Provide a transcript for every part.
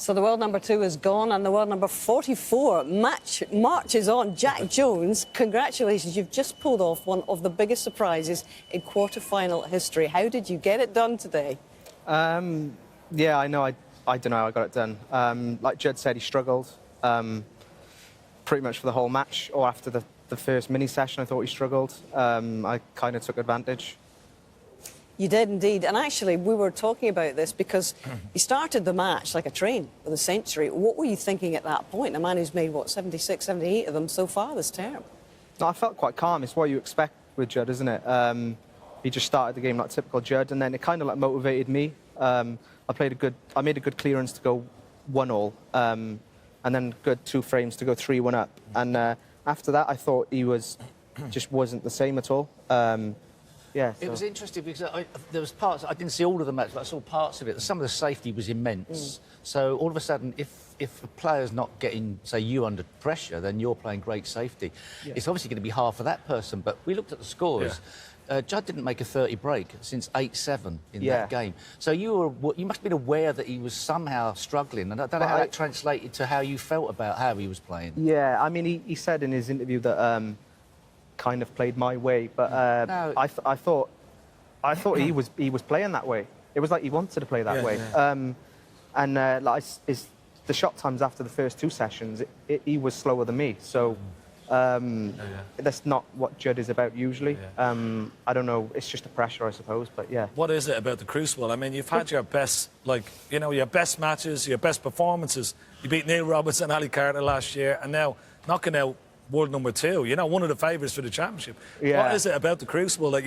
So the world number 2 is gone, and the world number 44 marches on. Jack Jones, congratulations. You've just pulled off one of the biggest surprises in quarter-final history. How did you get it done today? Yeah, I know. I don't know how I got it done. Like Judd said, he struggled pretty much for the whole match, or after the first mini session, I thought he struggled. I kind of took advantage. You did indeed. And actually, we were talking about this because you started the match like a train with a century. What were you thinking at that point? A man who's made, what, 76, 78 of them so far this term? No, I felt quite calm. It's what you expect with Judd, isn't it? He just started the game like typical Judd, and then it kind of like motivated me. I made a good clearance to go 1-all, and then good 2 frames to go 3-1 up. And after that, I thought he just wasn't the same at all. Yeah, It was interesting because there was parts, I didn't see all of the match, but I saw parts of it. Some of the safety was immense. So all of a sudden, if a player's not getting, say, you under pressure, then you're playing great safety. Yeah. It's obviously going to be hard for that person, but we looked at the scores. Yeah. Judd didn't make a 30 break since 8-7 in that game. So you must have been aware that he was somehow struggling, and I don't know how that translated to how you felt about how he was playing. Yeah, I mean, he said in his interview that kind of played my way, but no. I thought he was playing that way. It was like he wanted to play that way. Yeah. Like the shot times after the first 2 sessions, he was slower than me. So that's not what Judd is about usually. Yeah. I don't know. It's just the pressure, I suppose. But yeah. What is it about the Crucible? I mean, you've had your best, your best matches, your best performances. You beat Neil Robertson, Ali Carter last year, and now knocking out world number 2, one of the favourites for the championship. Yeah. What is it about the Crucible that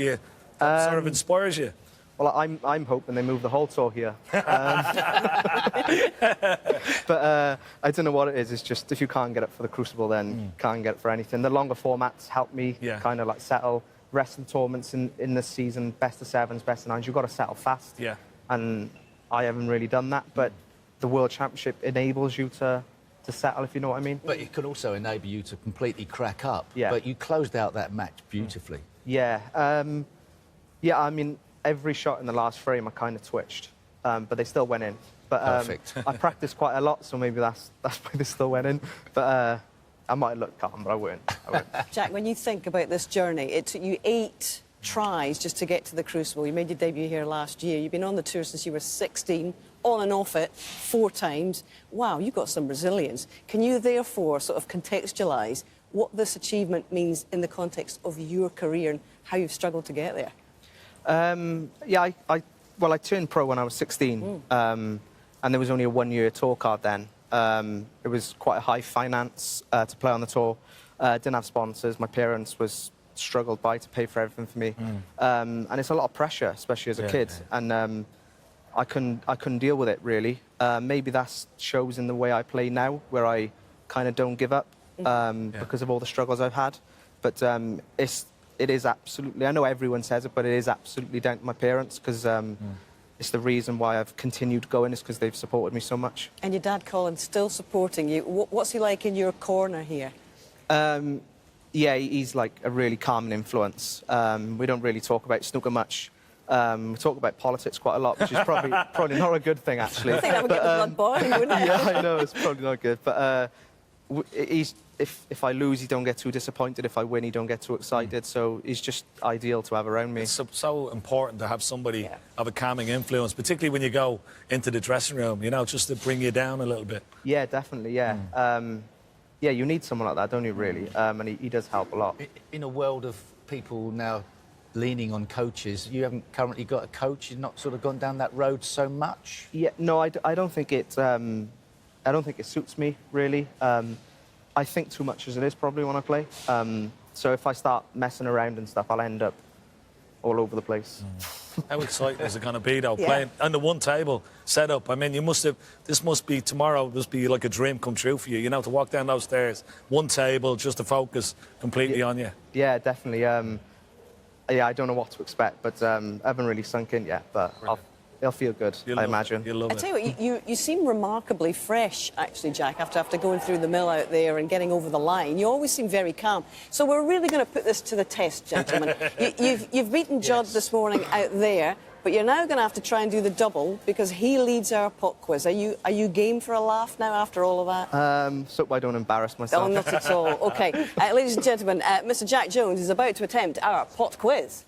sort of inspires you? Well, I'm hoping they move the whole tour here. But I don't know what it is. It's just if you can't get it for the Crucible, then you can't get it for anything. The longer formats help me kind of like settle. Rest of the tournaments in this season, best of 7s, best of 9s, you've got to settle fast. Yeah. And I haven't really done that, but the World Championship enables you to settle, if you know what I mean. But it could also enable you to completely crack up. Yeah. But you closed out that match beautifully. Yeah. Yeah, I mean, every shot in the last frame I kind of twitched, but they still went in. But perfect. I practiced quite a lot, so maybe that's why they still went in. But I might look calm, but I won't. Jack, when you think about this journey, it took you 8 tries just to get to the Crucible. You made your debut here last year. You've been on the tour since you were 16, on and off it 4 times. Wow, you've got some resilience. Can you therefore sort of contextualise what this achievement means in the context of your career and how you've struggled to get there? Yeah, I turned pro when I was 16, and there was only a 1-year tour card then. It was quite a high finance to play on the tour. Didn't have sponsors. My parents struggled to pay for everything for me, and it's a lot of pressure, especially as a kid. And I couldn't deal with it really. Maybe that shows in the way I play now, where I kind of don't give up because of all the struggles I've had. But it is absolutely, I know everyone says it, but it is absolutely down to my parents, because it's the reason why I've continued going, is because they've supported me so much. And your dad, Colin, still supporting you. What's he like in your corner here? Yeah, he's like a really calming influence. We don't really talk about snooker much. We talk about politics quite a lot, which is probably not a good thing, actually. I think that would get the blood boiling, wouldn't it? Yeah, I know, it's probably not good. But if I lose, he don't get too disappointed. If I win, he don't get too excited. So he's just ideal to have around me. It's so important to have somebody of a calming influence, particularly when you go into the dressing room, just to bring you down a little bit. Yeah, definitely, yeah. Yeah, you need someone like that, don't you, really? And he does help a lot. In a world of people now leaning on coaches, you haven't currently got a coach? You've not sort of gone down that road so much? Yeah, no, I don't think it suits me, really. I think too much as it is probably when I play. So if I start messing around and stuff, I'll end up all over the place. How exciting is it going to be, though, playing on the one table setup? I mean, this must be tomorrow, must be like a dream come true for you, to walk down those stairs, one table, just to focus completely on you. Yeah, definitely. Yeah, I don't know what to expect, but I haven't really sunk in yet, but it'll feel good, I imagine. You'll love it. I tell you what, you seem remarkably fresh, actually, Jack, after going through the mill out there and getting over the line. You always seem very calm. So we're really going to put this to the test, gentlemen. You've beaten Judd this morning out there. But you're now going to have to try and do the double because he leads our pot quiz. Are you game for a laugh now after all of that? So I don't embarrass myself. Oh, not at all. OK. Ladies and gentlemen, Mr. Jack Jones is about to attempt our pot quiz.